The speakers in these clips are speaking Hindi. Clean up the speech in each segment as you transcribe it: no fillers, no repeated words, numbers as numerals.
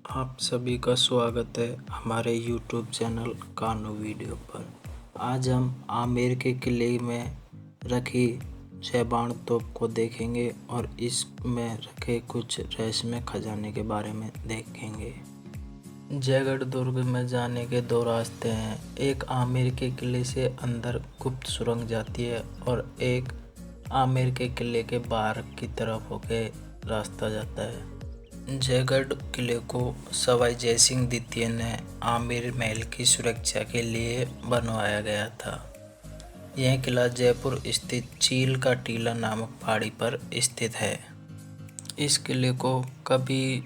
आप सभी का स्वागत है हमारे YouTube चैनल कानो वीडियो पर। आज हम आमेर के किले में रखी शैबान तोप को देखेंगे और इसमें रखे कुछ रहस्यमय खजाने के बारे में देखेंगे। जयगढ़ दुर्ग में जाने के दो रास्ते हैं। एक आमेर के किले से अंदर गुप्त सुरंग जाती है और एक आमेर के किले के बाहर की तरफ होके रास्ता जाता है। जयगढ़ किले को सवाई जयसिंह द्वितीय ने आमेर महल की सुरक्षा के लिए बनवाया गया था। यह किला जयपुर स्थित चील का टीला नामक पहाड़ी पर स्थित है। इस किले को कभी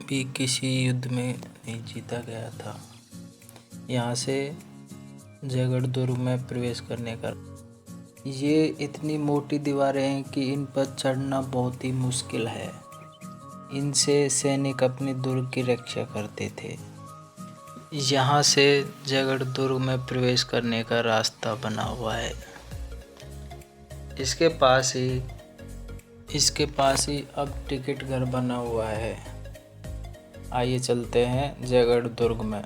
भी किसी युद्ध में नहीं जीता गया था। यहाँ से जयगढ़ दुर्ग में प्रवेश करने का ये इतनी मोटी दीवारें हैं कि इन पर चढ़ना बहुत ही मुश्किल है। इनसे सैनिक अपने दुर्ग की रक्षा करते थे। यहाँ से जयगढ़ दुर्ग में प्रवेश करने का रास्ता बना हुआ है। इसके पास ही अब टिकट घर बना हुआ है। आइए चलते हैं जयगढ़ दुर्ग में।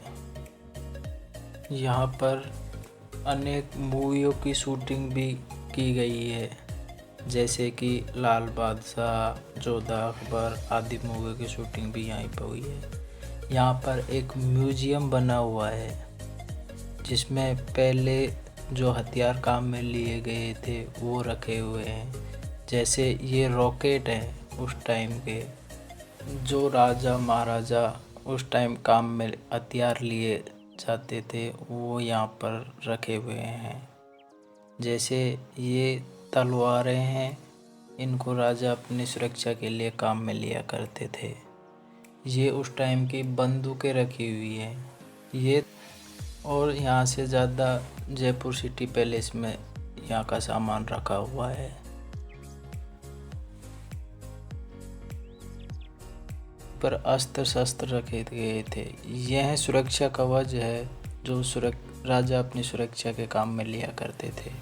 यहाँ पर अनेक मूवियों की शूटिंग भी की गई है, जैसे कि लाल बादशाह, जोधा अकबर आदि मूवी की शूटिंग भी यहीं पर हुई है। यहाँ पर एक म्यूजियम बना हुआ है जिसमें पहले जो हथियार काम में लिए गए थे वो रखे हुए हैं। जैसे ये रॉकेट है उस टाइम के, जो राजा महाराजा उस टाइम काम में हथियार लिए जाते थे वो यहाँ पर रखे हुए हैं। जैसे ये तलवारें हैं, इनको राजा अपनी सुरक्षा के लिए काम में लिया करते थे। ये उस टाइम की बंदूकें रखी हुई हैं ये। और यहाँ से ज़्यादा जयपुर सिटी पैलेस में यहाँ का सामान रखा हुआ है। पर अस्त्र शस्त्र रखे गए थे। यह सुरक्षा कवच है जो राजा अपनी सुरक्षा के काम में लिया करते थे।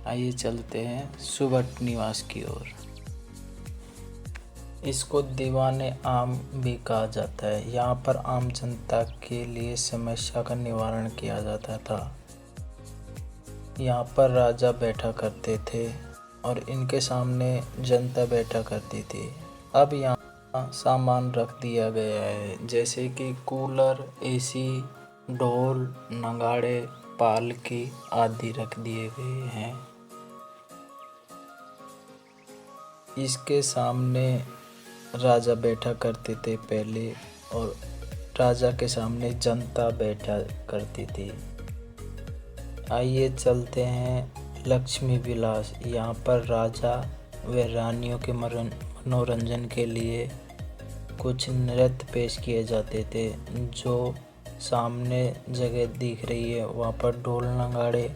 आइए चलते हैं सुबट निवास की ओर। इसको दीवाने आम भी कहा जाता है। यहाँ पर आम जनता के लिए समस्या का निवारण किया जाता था। यहाँ पर राजा बैठा करते थे और इनके सामने जनता बैठा करती थी। अब यहाँ सामान रख दिया गया है, जैसे कि कूलर, एसी, ढोल, नगाड़े, पालकी आदि रख दिए गए हैं। इसके सामने राजा बैठा करते थे पहले, और राजा के सामने जनता बैठा करती थी। आइए चलते हैं लक्ष्मी विलास। यहाँ पर राजा व रानियों के मनोरंजन के लिए कुछ नृत्य पेश किए जाते थे। जो सामने जगह दिख रही है वहाँ पर ढोल नगाड़े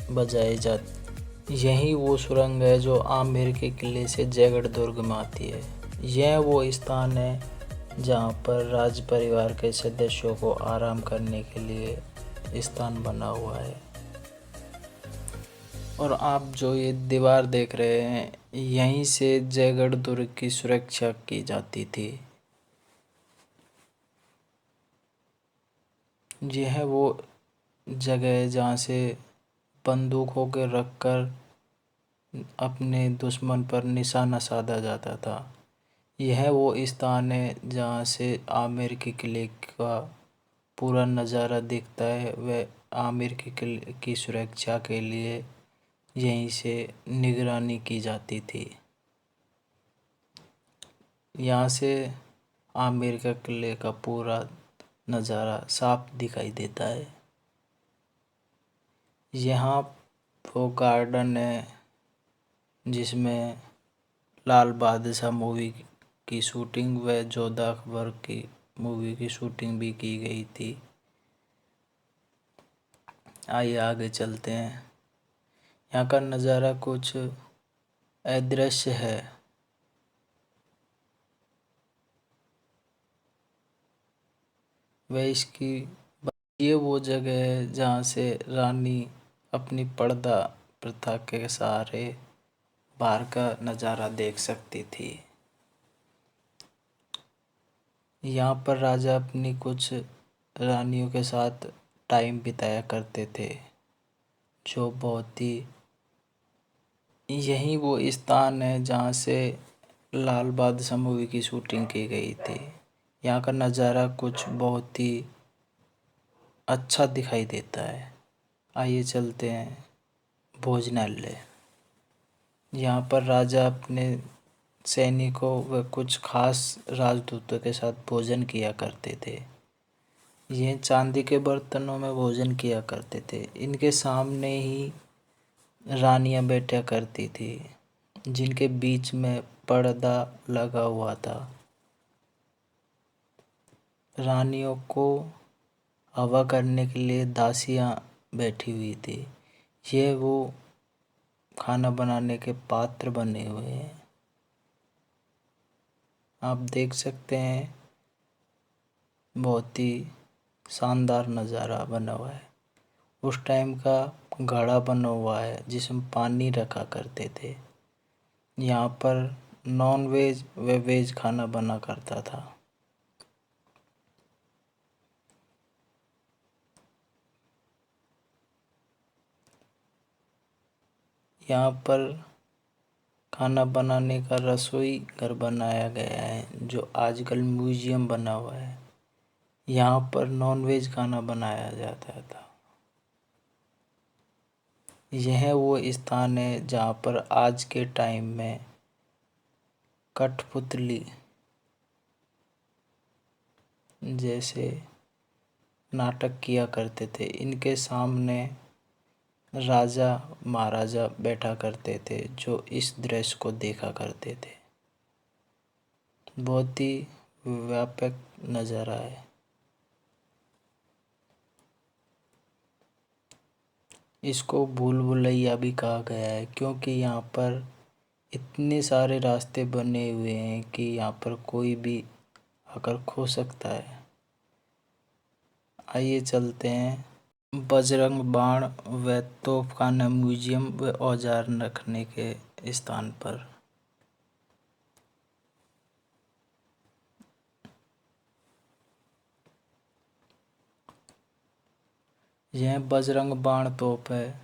बजाए जाते। यही वो सुरंग है जो आमेर के किले से जयगढ़ दुर्ग में आती है। यह वो स्थान है जहाँ पर राज परिवार के सदस्यों को आराम करने के लिए स्थान बना हुआ है। और आप जो ये दीवार देख रहे हैं, यहीं से जयगढ़ दुर्ग की सुरक्षा की जाती थी। यह वो जगह है जहाँ से बंदूक होकर रखकर अपने दुश्मन पर निशाना साधा जाता था। यह वो स्थान है जहाँ से आमेर के किले का पूरा नज़ारा दिखता है। वह आमेर के किले की सुरक्षा के लिए यहीं से निगरानी की जाती थी। यहाँ से आमेर के किले का पूरा नज़ारा साफ दिखाई देता है। यहाँ वो गार्डन है जिसमें लाल बादशाह मूवी की शूटिंग व जोधा अकबर की मूवी की शूटिंग भी की गई थी। आइए आगे चलते हैं। यहाँ का नज़ारा कुछ अदृश्य है। वह ये वो जगह है जहाँ से रानी अपनी पर्दा प्रथा के सहारे बाहर का नज़ारा देख सकती थी। यहाँ पर राजा अपनी कुछ रानियों के साथ टाइम बिताया करते थे, जो बहुत ही यही वो स्थान है जहाँ से लाल बादशाह मूवी की शूटिंग की गई थी। यहाँ का नज़ारा कुछ बहुत ही अच्छा दिखाई देता है। आइए चलते हैं भोजनालय। यहाँ पर राजा अपने सैनिकों व कुछ खास राजदूतों के साथ भोजन किया करते थे। ये चांदी के बर्तनों में भोजन किया करते थे। इनके सामने ही रानियां बैठा करती थी, जिनके बीच में पर्दा लगा हुआ था। रानियों को हवा करने के लिए दासियां बैठी हुई थी। ये वो खाना बनाने के पात्र बने हुए हैं। आप देख सकते हैं, बहुत ही शानदार नज़ारा बना हुआ है। उस टाइम का घड़ा बना हुआ है जिसमें पानी रखा करते थे। यहाँ पर नॉन वेज व वेज खाना बना करता था। यहाँ पर खाना बनाने का रसोई घर बनाया गया है, जो आजकल म्यूजियम बना हुआ है। यहाँ पर नॉन वेज खाना बनाया जाता था। यह वो स्थान है जहाँ पर आज के टाइम में कठपुतली जैसे नाटक किया करते थे। इनके सामने राजा महाराजा बैठा करते थे, जो इस दृश्य को देखा करते थे। बहुत ही व्यापक नज़ारा है। इसको भूल भुलैया भी कहा गया है, क्योंकि यहाँ पर इतने सारे रास्ते बने हुए हैं कि यहाँ पर कोई भी आकर खो सकता है। आइए चलते हैं बजरंग बाण व तोपखाना म्यूजियम व औजार रखने के स्थान पर। यह बजरंग बाण तोप है।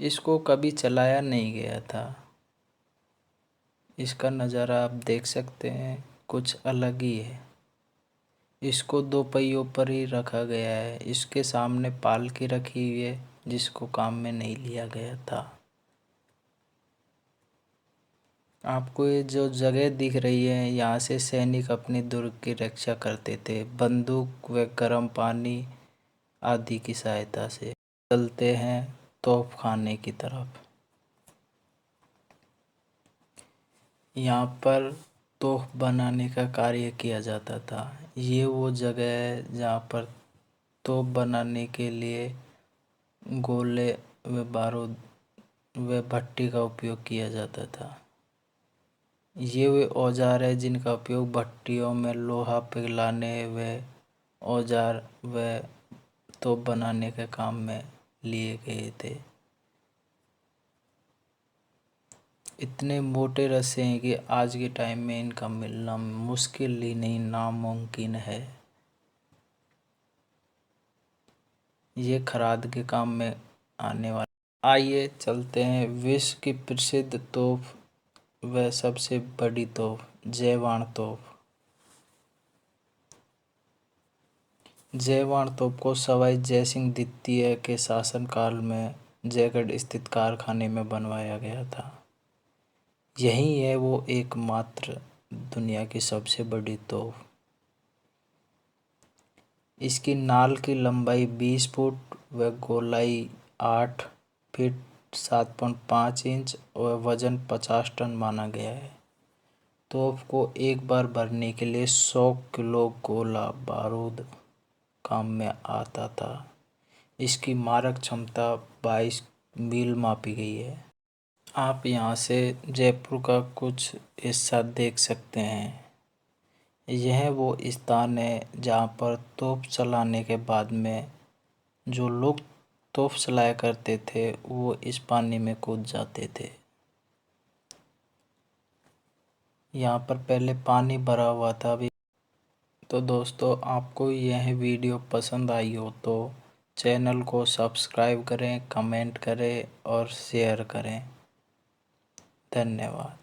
इसको कभी चलाया नहीं गया था। इसका नज़ारा आप देख सकते हैं, कुछ अलग ही है। इसको दो पहियों पर ही रखा गया है। इसके सामने पालकी रखी हुई है, जिसको काम में नहीं लिया गया था। आपको ये जो जगह दिख रही है, यहाँ से सैनिक अपने दुर्ग की रक्षा करते थे, बंदूक व गर्म पानी आदि की सहायता से। चलते हैं तोप खाने की तरफ। यहाँ पर तोप बनाने का कार्य किया जाता था। ये वो जगह है जहाँ पर तोप बनाने के लिए गोले व बारूद व भट्टी का उपयोग किया जाता था। ये वे औजार है जिनका उपयोग भट्टियों में लोहा पिघलाने व औजार व तोप बनाने के काम में लिए गए थे। इतने मोटे रस्से हैं कि आज के टाइम में इनका मिलना मुश्किल ही नहीं, नामुमकिन है। ये खराद के काम में आने वाला। आइए चलते हैं विश्व की प्रसिद्ध तोप व सबसे बड़ी तोप, जयवाण तोप। जयवाण तोप को सवाई जयसिंह द्वितीय के शासनकाल में जयगढ़ स्थित कारखाने में बनवाया गया था। यही है वो एकमात्र दुनिया की सबसे बड़ी तोप। इसकी नाल की लंबाई 20 फुट व गोलाई 8 फीट 7.5 इंच और वजन 50 टन माना गया है। तोप को एक बार भरने के लिए 100 किलो गोला बारूद काम में आता था। इसकी मारक क्षमता 22 मील मापी गई है। आप यहाँ से जयपुर का कुछ हिस्सा देख सकते हैं। यह वो स्थान है जहाँ पर तोप चलाने के बाद में जो लोग तोप चलाया करते थे, वो इस पानी में कूद जाते थे। यहाँ पर पहले पानी भरा हुआ था, अभी तो दोस्तों, आपको यह वीडियो पसंद आई हो तो चैनल को सब्सक्राइब करें, कमेंट करें और शेयर करें। धन्यवाद।